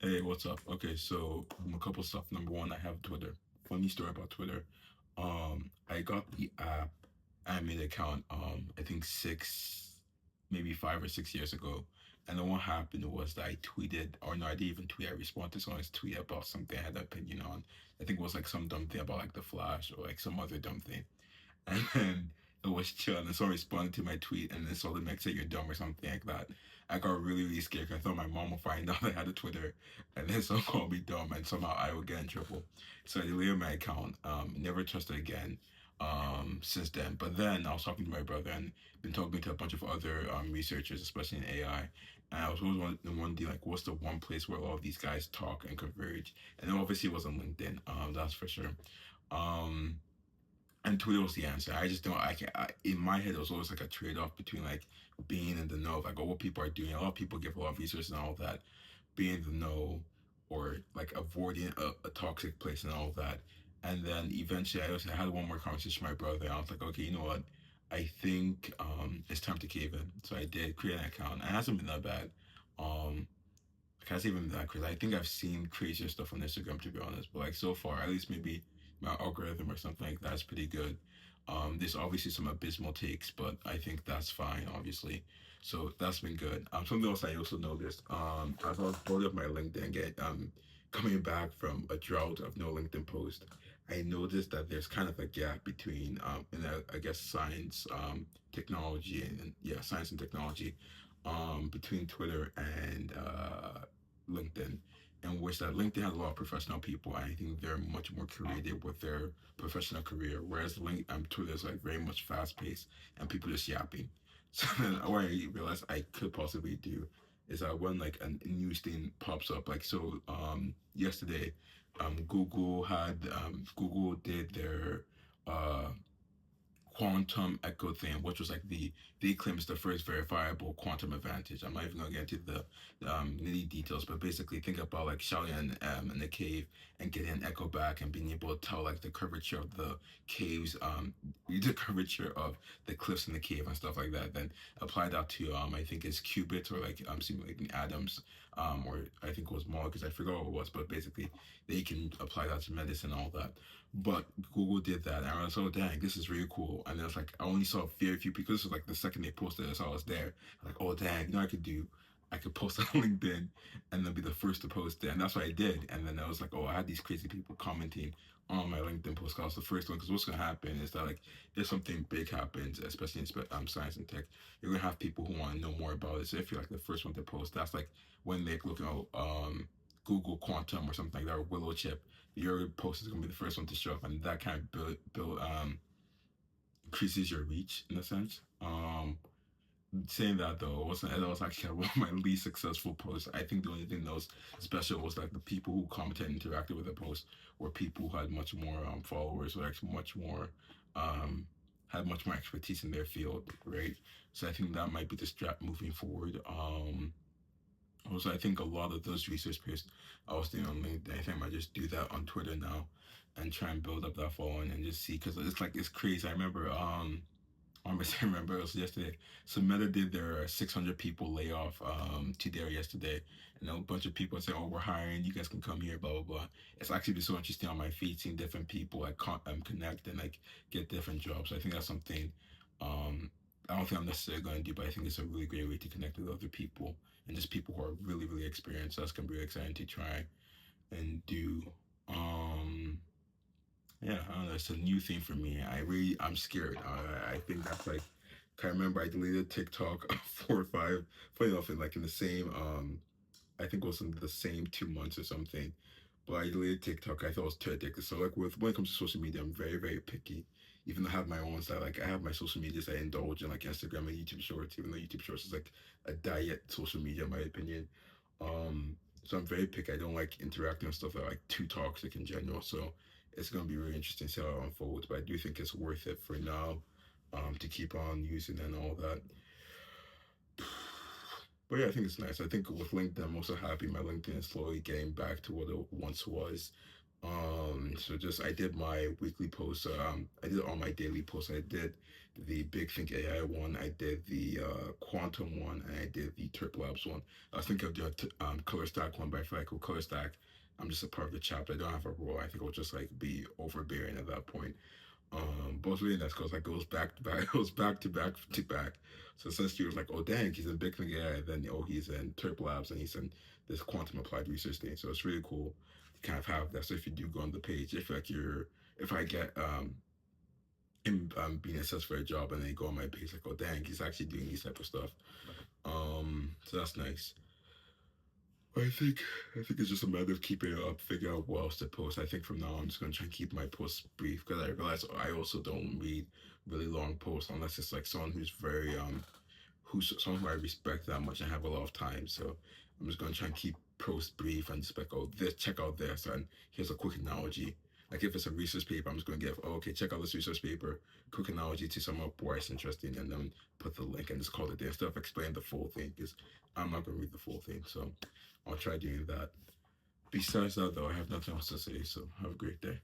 Hey, what's up? Okay, so a couple stuff. Number one, I have Twitter. Funny story about Twitter. I got the app. I made an account. I think maybe 5 or 6 years ago. And then what happened was that I tweeted, or no, I didn't even tweet. I responded to someone's tweet about something I had an opinion on. I think it was like some dumb thing about like the Flash or like some other dumb thing. And then it was chill. And then someone responded to my tweet and then told them like, say you're dumb or something like that. I got really, really scared 'cause I thought my mom would find out I had a Twitter and then someone called me dumb and somehow I would get in trouble. So I deleted my account. Never trusted again since then. But then I was talking to my brother and been talking to a bunch of other researchers, especially in AI. And I was always wondering like what's the one place where all of these guys talk and converge? And then obviously it was on LinkedIn. That's for sure. Um and Twitter was the answer. I just don't. I can. In my head, it was always like a trade off between like being in the know of like oh, what people are doing. A lot of people give a lot of resources and all that. Being in the know or like avoiding a toxic place and all that. And then eventually, I had one more conversation with my brother. And I was like, okay, you know what? I think it's time to cave in. So I did create an account. And it hasn't been that bad. Um, it hasn't even been that crazy. I think I've seen crazier stuff on Instagram to be honest. But like so far, at least maybe my algorithm or something like that's pretty good. There's obviously some abysmal takes, but I think that's fine, obviously. So that's been good. Something else I also noticed, as I was building up my LinkedIn, coming back from a drought of no LinkedIn post, I noticed that there's kind of a gap between, I guess science, technology, and yeah, science and technology, between Twitter and LinkedIn, in which that LinkedIn has a lot of professional people. And I think they're much more creative with their professional career, whereas Twitter is like very much fast paced and people just yapping. So then what I realized I could possibly do is that when like a news thing pops up, like so yesterday, Google did their uh quantum echo thing, which was like they claim it's the first verifiable quantum advantage. I'm not even gonna get into the nitty details, but basically think about like shouting in the cave and getting an echo back and being able to tell like the curvature of the caves, the curvature of the cliffs in the cave and stuff like that. Then apply that to I think it's qubits or like simulating atoms, or I think it was molecules. I forgot what it was, but basically they can apply that to medicine and all that. But Google did that, and I was like, oh dang, this is really cool. And then it's like I only saw very few people. This was like the second they posted it, so I was there. I'm like, oh dang, you know what I could do? I could post on LinkedIn and then be the first to post it. And that's what I did. And then I was like, oh, I had these crazy people commenting on my LinkedIn post 'cause I was the first one. Because what's gonna happen is that like if something big happens, especially in science and tech, you're gonna have people who want to know more about it. So if you're like the first one to post, that's like when they look at Google Quantum or something like that, or Willow Chip, your post is going to be the first one to show up, and that kind of build increases your reach in a sense. Saying that though, that was actually one of my least successful posts. I think the only thing that was special was like the people who commented and interacted with the post were people who had much more followers, or actually much more um had much more expertise in their field, right? So I think that might be the strat moving forward. Also, I think a lot of those research posts I was doing on LinkedIn, I think I might just do that on Twitter now and try and build up that following and just see because it's like it's crazy. I remember it was yesterday. So Meta did their 600 people layoff today or yesterday, and a bunch of people say, "Oh, we're hiring. You guys can come here." Blah blah blah. It's actually been so interesting on my feed seeing different people like connect and like get different jobs. So I think that's something. Um, I don't think I'm necessarily going to do, but I think it's a really great way to connect with other people and just people who are really really experienced. So that's gonna be really exciting to try and do. Yeah, I don't know. It's a new thing for me. I'm scared. I think that's like, I remember I deleted TikTok 4 or 5, funny enough, in the same, I think it was in the same 2 months or something. But I deleted TikTok. I thought it was too addictive. So like when it comes to social media, I'm very, very picky. Even though I have my own side, like I have my social medias I indulge in, like Instagram and YouTube Shorts, even though YouTube Shorts is like a diet social media, in my opinion. So I'm very picky. I don't like interacting with stuff that are like too toxic in general. So it's gonna be really interesting to see how it unfolds. But I do think it's worth it for now, to keep on using and all that. But yeah, I think it's nice. I think with LinkedIn, I'm also happy my LinkedIn is slowly getting back to what it once was. So just I did my weekly posts. I did all my daily posts. I did the Big Think AI one. I did the Quantum one, and I did the Turp Labs one. I was thinking of doing Color Stack one, but I feel like with Color Stack, I'm just a part of the chapter. I don't have a role. I think it'll just like be overbearing at that point. Both really nice because like goes back to back, goes back to back to back. So since he was like, oh dang, he's in Big Thing AI, then oh he's in Turp Labs and he's in this quantum applied research thing. So it's really cool to kind of have that. So if you do go on the page, if like you're if I get being assessed for a job and then you go on my page like, oh dang, he's actually doing these type of stuff. So that's nice. I think it's just a matter of keeping it up, figure out what else to post. I think from now on, I'm just gonna try and keep my posts brief because I realize I also don't read really long posts unless it's like someone who's very who's someone who I respect that much and have a lot of time. So I'm just gonna try and keep posts brief and just like, oh, this check out this and here's a quick analogy. Like if it's a research paper, I'm just gonna give, oh, okay, check out this research paper, quick analogy to sum up why it's interesting, and then put the link and just call it there instead of explaining the full thing because I'm not gonna read the full thing. So I'll try doing that. Besides that, though, I have nothing else to say. So have a great day.